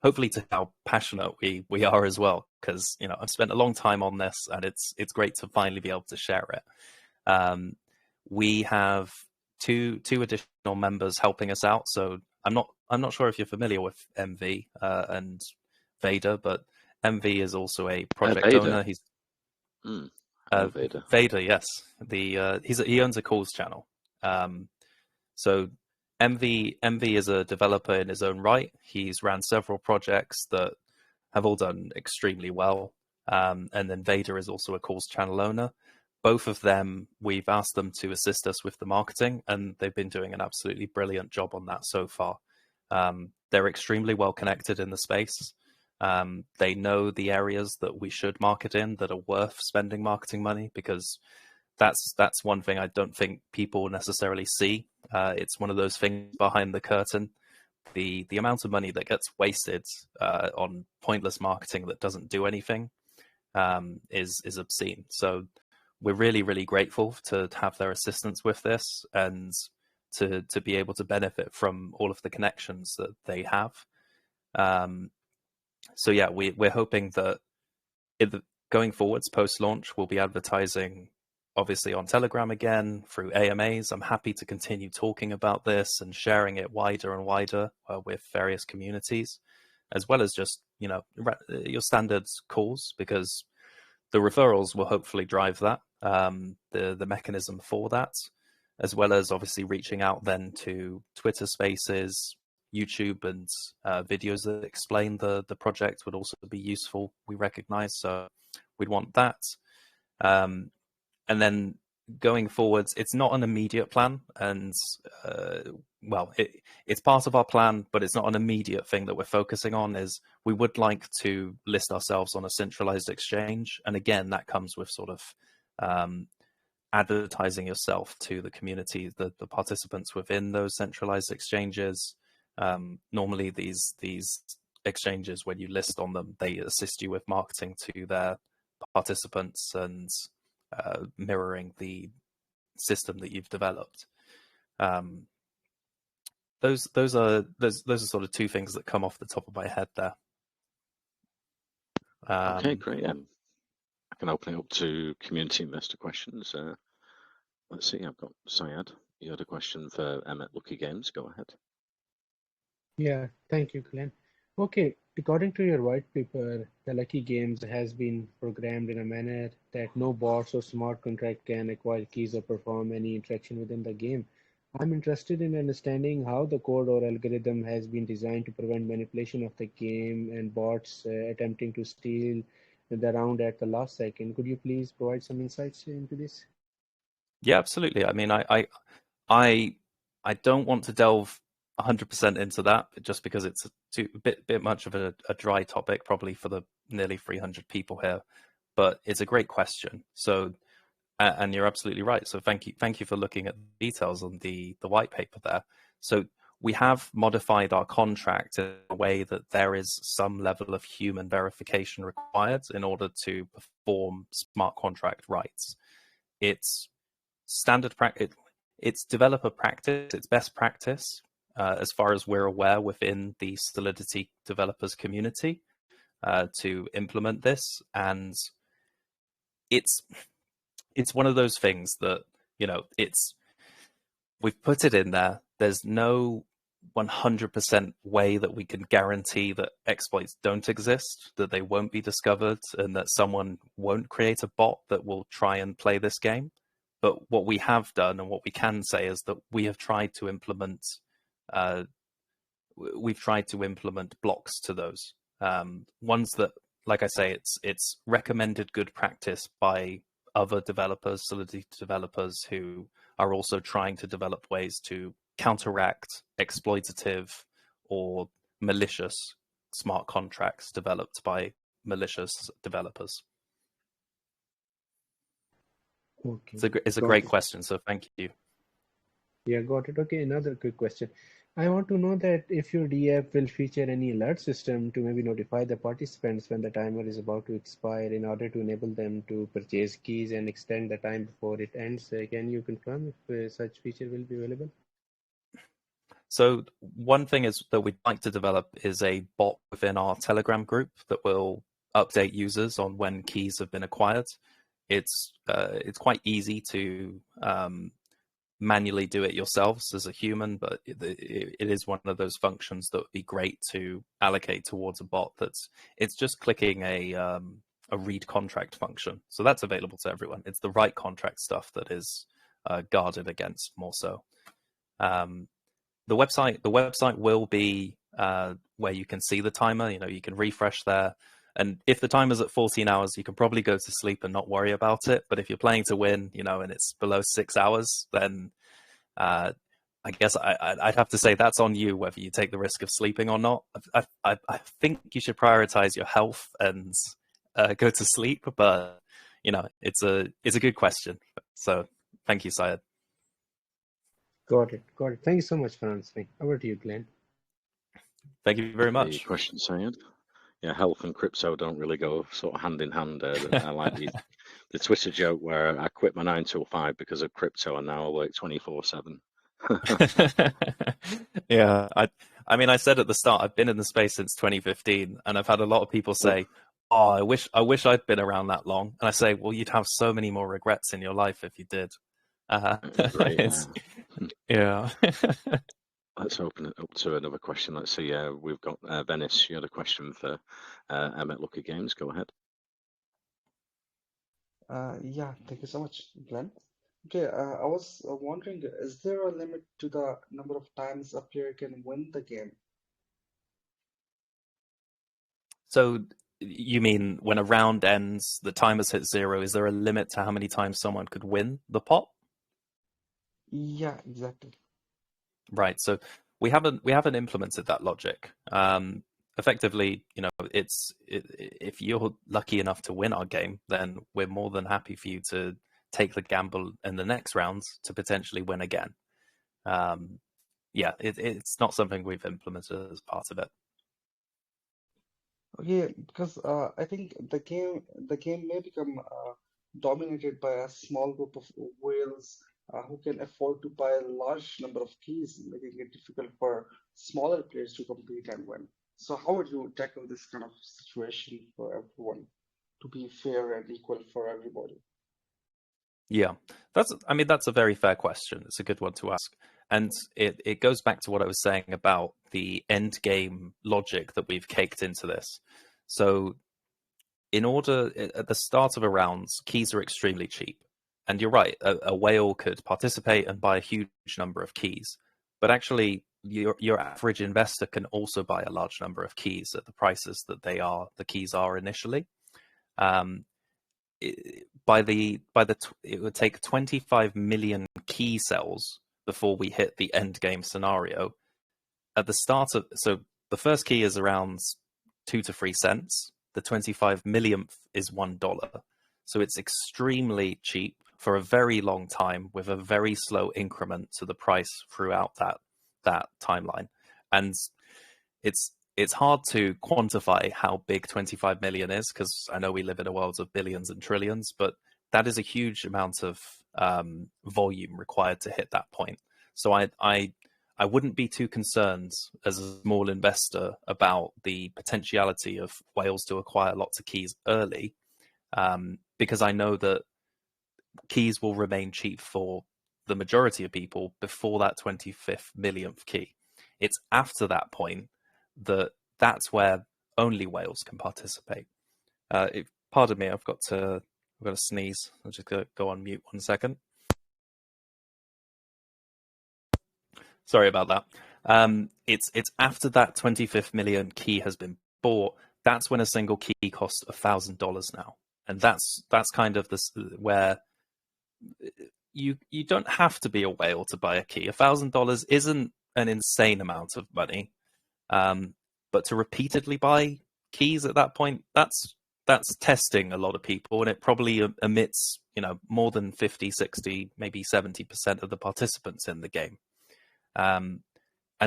hopefully to how passionate we are as well, because I've spent a long time on this and it's great to finally be able to share it. We have two additional members helping us out. So I'm not sure if you're familiar with MV and Vader, but MV is also a project owner. He's Vader. Vader, yes. He owns a calls channel. So MV is a developer in his own right. He's ran several projects that have all done extremely well. And then Vader is also a calls channel owner. Both of them, we've asked them to assist us with the marketing, and they've been doing an absolutely brilliant job on that so far. They're extremely well connected in the space. They know the areas that we should market in that are worth spending marketing money, because that's one thing I don't think people necessarily see. It's one of those things behind the curtain. The amount of money that gets wasted on pointless marketing that doesn't do anything is obscene. So we're really, really grateful to have their assistance with this and to be able to benefit from all of the connections that they have. So yeah, we're hoping that going forwards post-launch, we'll be advertising obviously on Telegram again, through AMAs. I'm happy to continue talking about this and sharing it wider and wider with various communities, as well as just your standard calls, because the referrals will hopefully drive that, the mechanism for that, as well as obviously reaching out then to Twitter Spaces, YouTube, and videos that explain the project would also be useful, we recognize. So we'd want that. And then going forwards, it's not an immediate plan, and it's part of our plan, but it's not an immediate thing that we're focusing on. Is we would like to list ourselves on a centralized exchange, and again, that comes with sort of advertising yourself to the community, the participants within those centralized exchanges. Normally, these exchanges, when you list on them, they assist you with marketing to their participants and mirroring the system that you've developed. Those are sort of two things that come off the top of my head there. Okay, great. I can open it up to community investor questions. Let's see, I've got Syed. You had a question for Emmet Lucky Games. Go ahead. Yeah, thank you, Glenn. Okay, according to your white paper, the Lucky Games has been programmed in a manner that no bots or smart contract can acquire keys or perform any interaction within the game. I'm interested in understanding how the code or algorithm has been designed to prevent manipulation of the game and bots attempting to steal the round at the last second. Could you please provide some insights into this? Yeah, absolutely. I mean, I don't want to delve 100% into that, just because it's a bit much of a dry topic, probably for the nearly 300 people here. But it's a great question. So, and you're absolutely right. So thank you for looking at the details on the white paper there. So we have modified our contract in a way that there is some level of human verification required in order to perform smart contract rights. It's standard practice. It's developer practice. It's best practice, as far as we're aware, within the Solidity developers community, to implement this. And it's one of those things that, we've put it in there. There's no 100% way that we can guarantee that exploits don't exist, that they won't be discovered, and that someone won't create a bot that will try and play this game. But what we have done, and what we can say, is that we have tried to implement blocks to those ones that, like I say, it's recommended good practice by other developers, Solidity developers, who are also trying to develop ways to counteract exploitative or malicious smart contracts developed by malicious developers. Okay. It's a great question, so thank you. Yeah, got it. Okay, another quick question. I want to know that if your DApp will feature any alert system to maybe notify the participants when the timer is about to expire in order to enable them to purchase keys and extend the time before it ends. Can you confirm if such feature will be available? So one thing is that we'd like to develop is a bot within our Telegram group that will update users on when keys have been acquired. It's quite easy to manually do it yourselves as a human, but it is one of those functions that would be great to allocate towards a bot. It's just clicking a read contract function. So that's available to everyone. It's the write contract stuff that is guarded against more so. The website will be where you can see the timer. You can refresh there. And if the timer's at 14 hours, you can probably go to sleep and not worry about it. But if you're playing to win, and it's below 6 hours, then I guess I'd have to say that's on you, whether you take the risk of sleeping or not. I think you should prioritize your health and go to sleep. But it's a good question. So thank you, Syed. Got it. Thank you so much for answering. Over to you, Glenn. Thank you very much. The question, Syed. Yeah, health and crypto don't really go sort of hand in hand. I like the Twitter joke where I quit my 9 to 5 because of crypto, and now I work 24/7. Yeah, I mean, I said at the start, I've been in the space since 2015, and I've had a lot of people say, "Oh, I wish I'd been around that long." And I say, "Well, you'd have so many more regrets in your life if you did." Great. Yeah. Let's open it up to another question. Let's see. We've got Venice. You had a question for Emmet Lucky Games. Go ahead. Yeah, thank you so much, Glenn. Okay, I was wondering, is there a limit to the number of times a player can win the game? So you mean when a round ends, the timer's hit 0, is there a limit to how many times someone could win the pot? Yeah, exactly. Right. So we haven't implemented that logic. Effectively, if you're lucky enough to win our game, then we're more than happy for you to take the gamble in the next rounds to potentially win again. Yeah, it's not something we've implemented as part of it. Okay, because I think the game may become dominated by a small group of whales who can afford to buy a large number of keys, making it difficult for smaller players to compete and win. So how would you tackle this kind of situation for everyone to be fair and equal for everybody? Yeah, that's a very fair question. It's a good one to ask. And it goes back to what I was saying about the end game logic that we've caked into this. So at the start of a round, keys are extremely cheap. And you're right, a whale could participate and buy a huge number of keys. But actually, your average investor can also buy a large number of keys at the prices that the keys are initially. It would take 25 million key cells before we hit the end game scenario. at the start of, so the first key is around 2 to 3 cents. The 25 millionth is $1. So it's extremely cheap for a very long time with a very slow increment to the price throughout that timeline. And it's hard to quantify how big 25 million is, because I know we live in a world of billions and trillions, but that is a huge amount of volume required to hit that point. So I wouldn't be too concerned as a small investor about the potentiality of whales to acquire lots of keys early, because I know that keys will remain cheap for the majority of people before that 25th millionth key. It's after that point that's where only whales can participate. Pardon me, I've got to sneeze. I'll just go on mute 1 second. Sorry about that. It's after that 25th million key has been bought. That's when a single key costs $1,000 now, and that's kind of this where you don't have to be a whale to buy a key. $1,000 isn't an insane amount of money, but to repeatedly buy keys at that point, that's testing a lot of people, and it probably emits more than 50, 60, maybe 70% of the participants in the game. And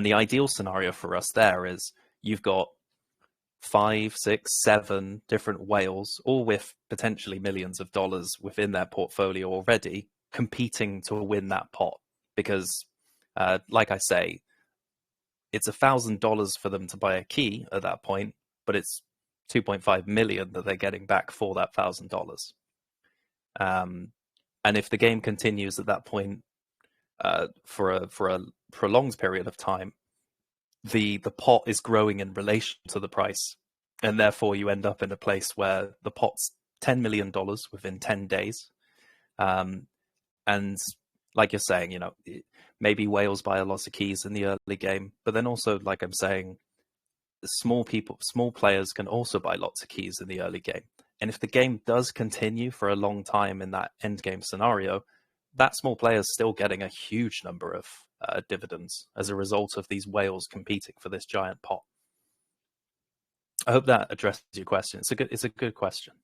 the ideal scenario for us there is you've got 5, 6, 7 different whales, all with potentially millions of dollars within their portfolio already, competing to win that pot. Because, like I say, it's $1,000 for them to buy a key at that point, but it's 2.5 million that they're getting back for that $1,000. And if the game continues at that point for a prolonged period of time, the pot is growing in relation to the price, and therefore you end up in a place where the pot's $10 million within 10 days. And like you're saying, maybe whales buy a lot of keys in the early game, but then also, like I'm saying, small players can also buy lots of keys in the early game. And if the game does continue for a long time in that end game scenario, that small player is still getting a huge number of dividends as a result of these whales competing for this giant pot. I hope that addresses your question. It's a good question.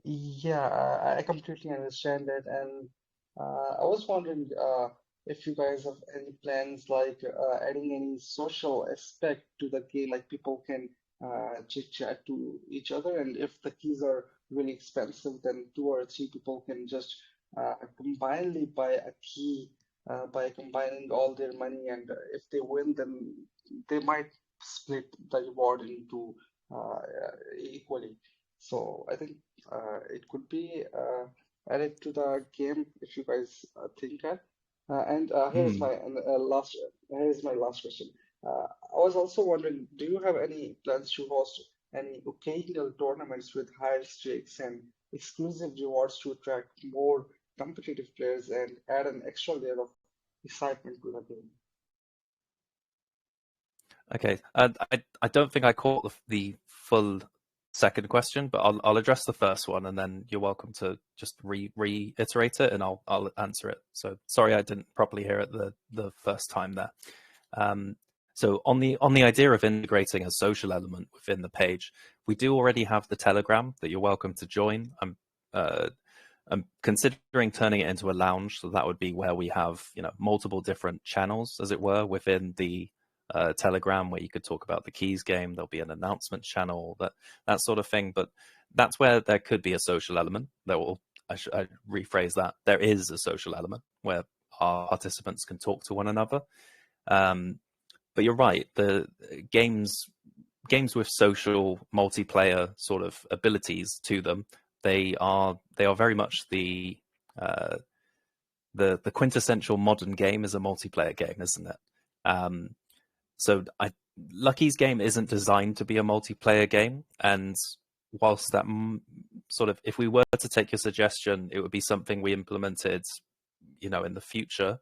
Yeah, I completely understand that, and I was wondering if you guys have any plans like adding any social aspect to the game, like people can chit chat to each other, and if the keys are really expensive, then 2 or 3 people can just combinedly buy a key by combining all their money, and if they win, then they might split the reward into equally. So I think it could be added to the game if you guys think that. And here's my last question. I was also wondering, do you have any plans to host any occasional tournaments with higher stakes and exclusive rewards to attract more competitive players and add an extra layer of excitement to the game? Okay, I don't think I caught the full second question, but I'll address the first one, and then you're welcome to just reiterate it, and I'll answer it. So sorry I didn't properly hear it the first time there. So on the idea of integrating a social element within the page, we do already have the Telegram that you're welcome to join. I'm considering turning it into a lounge, so that would be where we have multiple different channels, as it were, within the Telegram, where you could talk about the keys game. There'll be an announcement channel, that sort of thing. But that's where there could be a social element. I rephrase that. There is a social element where our participants can talk to one another. But you're right. The games with social multiplayer sort of abilities to them, they are very much the quintessential modern game is a multiplayer game, isn't it? So Lucky's game isn't designed to be a multiplayer game, and whilst that sort of, if we were to take your suggestion, it would be something we implemented, in the future.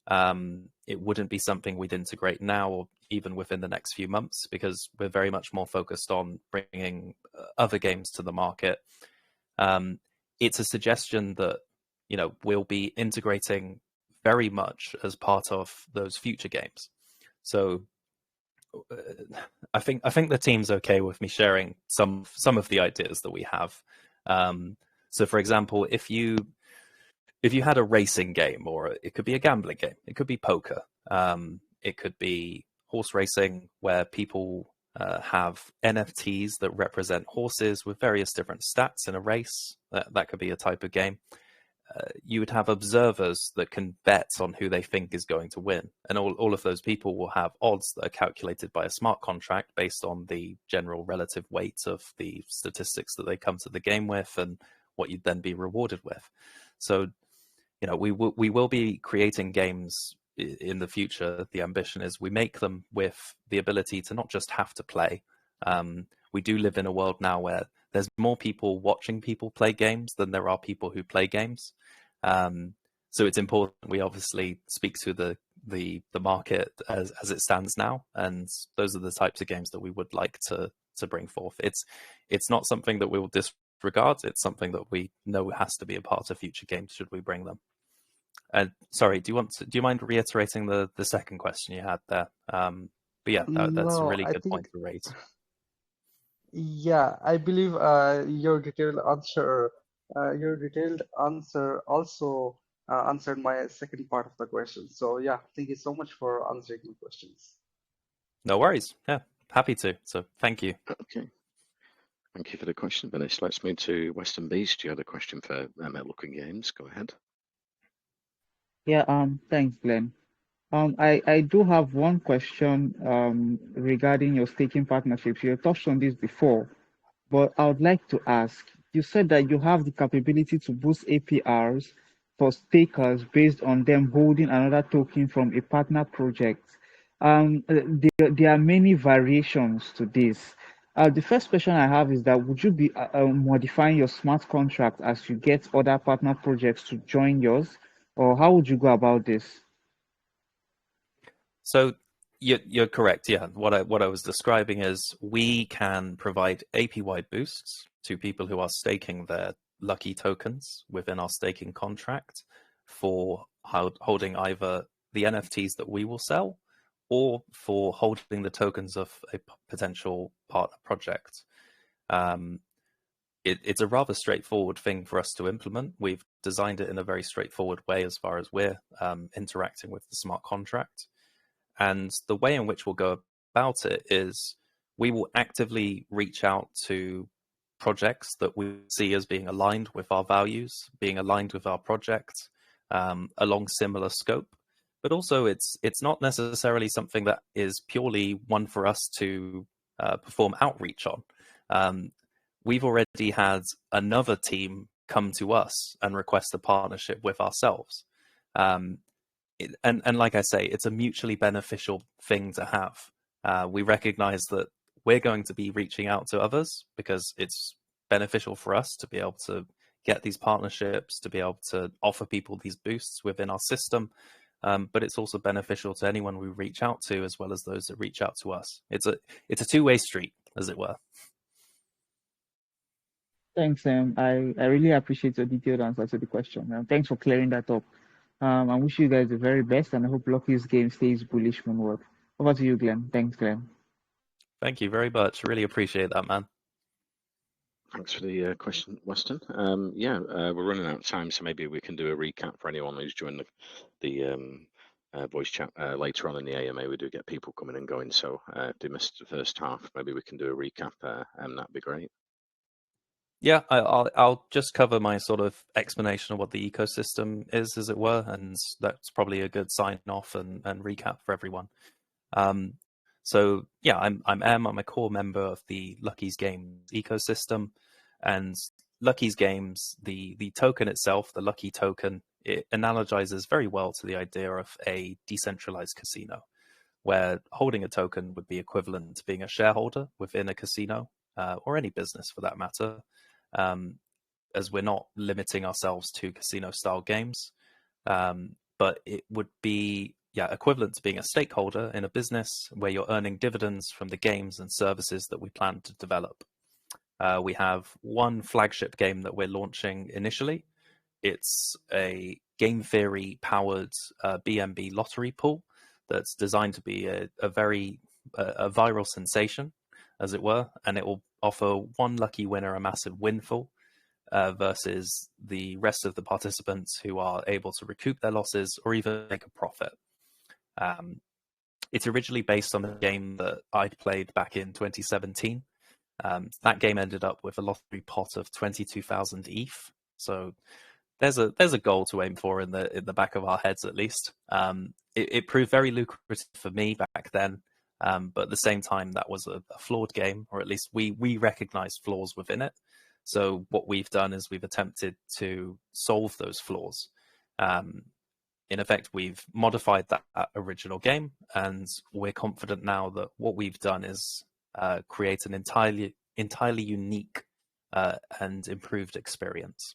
It wouldn't be something we'd integrate now or even within the next few months, because we're very much more focused on bringing other games to the market. It's a suggestion that we'll be integrating very much as part of those future games. So I think the team's okay with me sharing some of the ideas that we have. So, for example, if you had a racing game, or it could be a gambling game, it could be poker, it could be horse racing, where people have NFTs that represent horses with various different stats in a race. That could be a type of game. You would have observers that can bet on who they think is going to win. And all of those people will have odds that are calculated by a smart contract based on the general relative weight of the statistics that they come to the game with and what you'd then be rewarded with. So, we will be creating games in the future. The ambition is we make them with the ability to not just have to play. We do live in a world now where there's more people watching people play games than there are people who play games. So it's important we obviously speak to the market as it stands now, and those are the types of games that we would like to bring forth. It's not something that we will disregard. It's something that we know has to be a part of future games should we bring them. Sorry, do you mind reiterating the second question you had there? But yeah, that's a really good point to raise. Yeah, I believe your detailed answer also answered my second part of the question. So yeah, thank you so much for answering my questions. No worries. Yeah, happy to. So thank you. Okay. Thank you for the question, Venice. Let's move to Western Beast. You had a question for Looking Games. Go ahead. Yeah, thanks, Glenn. I do have one question regarding your staking partnerships. You touched on this before, but I would like to ask, you said that you have the capability to boost APRs for stakers based on them holding another token from a partner project. There are many variations to this. The first question I have is that would you be modifying your smart contract as you get other partner projects to join yours, or how would you go about this? So you're correct. Yeah, what I was describing is we can provide APY boosts to people who are staking their lucky tokens within our staking contract for holding either the NFTs that we will sell or for holding the tokens of a potential partner project. It's a rather straightforward thing for us to implement. We've designed it in a very straightforward way as far as we're interacting with the smart contract. And the way in which we'll go about it is we will actively reach out to projects that we see as being aligned with our values, being aligned with our project, along similar scope. But also it's not necessarily something that is purely one for us to perform outreach on. We've already had another team come to us and request a partnership with ourselves. And like I say, it's a mutually beneficial thing to have. We recognize that we're going to be reaching out to others because it's beneficial for us to be able to get these partnerships, to be able to offer people these boosts within our system. But it's also beneficial to anyone we reach out to, as well as those that reach out to us. It's a two-way street, as it were. Thanks, Sam. I really appreciate your detailed answer to the question. Thanks for clearing that up. I wish you guys the very best, and I hope Lucky's game stays bullish onward. Over to you, Glenn. Thanks, Glenn. Thank you very much. Really appreciate that, man. Thanks for the question, Weston. We're running out of time, so maybe we can do a recap for anyone who's joined the voice chat later on in the AMA. We do get people coming and going, so if they missed the first half, maybe we can do a recap, and that'd be great. Yeah, I'll just cover my sort of explanation of what the ecosystem is, as it were, and that's probably a good sign off and recap for everyone. So yeah, I'm a core member of the Lucky's Games ecosystem, and Lucky's Games, the token itself, the Lucky token, it analogizes very well to the idea of a decentralized casino, where holding a token would be equivalent to being a shareholder within a casino, or any business for that matter. As we're not limiting ourselves to casino-style games, but it would be equivalent to being a stakeholder in a business where you're earning dividends from the games and services that we plan to develop. We have one flagship game that we're launching initially. It's a game theory-powered BNB lottery pool that's designed to be a viral sensation, as it were, and it will offer one lucky winner a massive windfall versus the rest of the participants who are able to recoup their losses or even make a profit. It's originally based on a game that I'd played back in 2017. That game ended up with a lottery pot of 22,000 ETH. So there's a goal to aim for in the back of our heads, at least. It proved very lucrative for me back then, but at the same time, that was a flawed game, or at least we recognized flaws within it. So what we've done is we've attempted to solve those flaws. In effect, we've modified that original game, and we're confident now that what we've done is create an entirely unique and improved experience.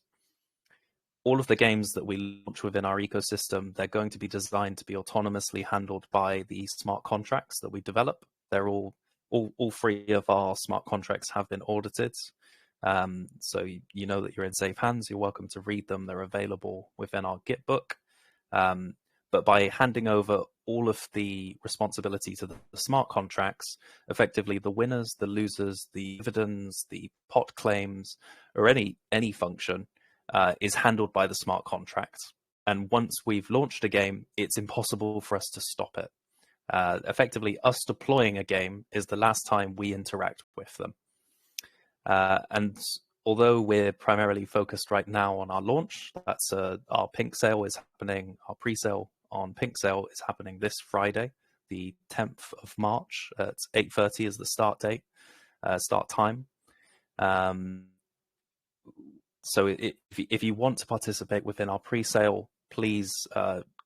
All of the games that we launch within our ecosystem, they're going to be designed to be autonomously handled by the smart contracts that we develop. They're all 3 of our smart contracts have been audited. So you know that you're in safe hands. You're welcome to read them. They're available within our Git book. But by handing over all of the responsibility to the smart contracts, effectively the winners, the losers, the dividends, the pot claims, or any function is handled by the smart contract. And once we've launched a game, it's impossible for us to stop it. Effectively, us deploying a game is the last time we interact with them. And although we're primarily focused right now on our launch, that's our pink sale is happening, our pre-sale on pink sale is happening this Friday, the 10th of March at 8:30 is the start time. So if you want to participate within our pre-sale, please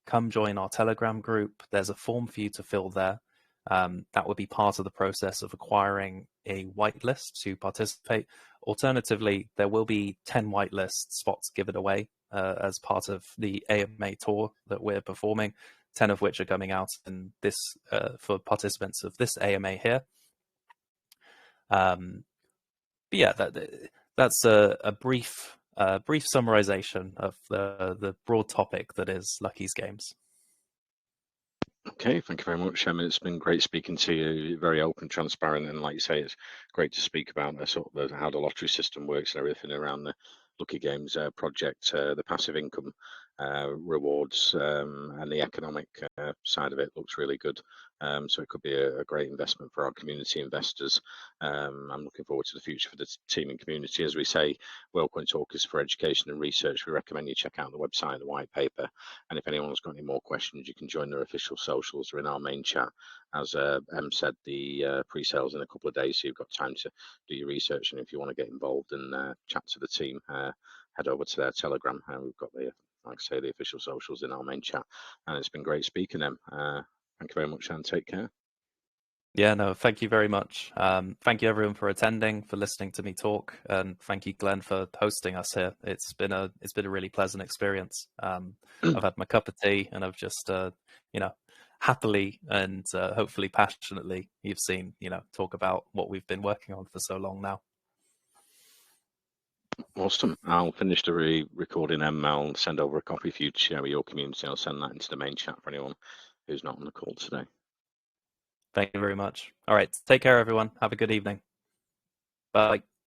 come join our Telegram group. There's a form for you to fill there. That would be part of the process of acquiring a whitelist to participate. Alternatively, there will be 10 whitelist spots given away as part of the AMA tour that we're performing, 10 of which are coming out in this for participants of this AMA here. But yeah, that's a brief summarization of the broad topic that is Lucky's Games. Okay, thank you very much. It's been great speaking to you. Very open, transparent, and like you say, it's great to speak about how the lottery system works and everything around the Lucky Games project, the passive income rewards, and the economic side of it looks really good. So it could be a great investment for our community investors. I'm looking forward to the future for the team and community. As we say, WhaleCoinTalk is for education and research. We recommend you check out the website, the white paper. And if anyone's got any more questions, you can join their official socials or in our main chat. As Em said, the pre-sales in a couple of days, so you've got time to do your research. And if you want to get involved and chat to the team, head over to their Telegram. We've got the, like I say, the official socials in our main chat. And it's been great speaking, Em. Thank you very much, and take care. Yeah, no, thank you very much. Thank you everyone for attending, for listening to me talk, and thank you, Glenn, for hosting us here. It's been a really pleasant experience. I've had my cup of tea, and I've just happily and hopefully passionately, you've seen, talk about what we've been working on for so long now. Awesome. I'll finish the recording, and I'll send over a copy for you to share with your community. I'll send that into the main chat for anyone who's not on the call today. Thank you very much. All right. Take care, everyone. Have a good evening. Bye.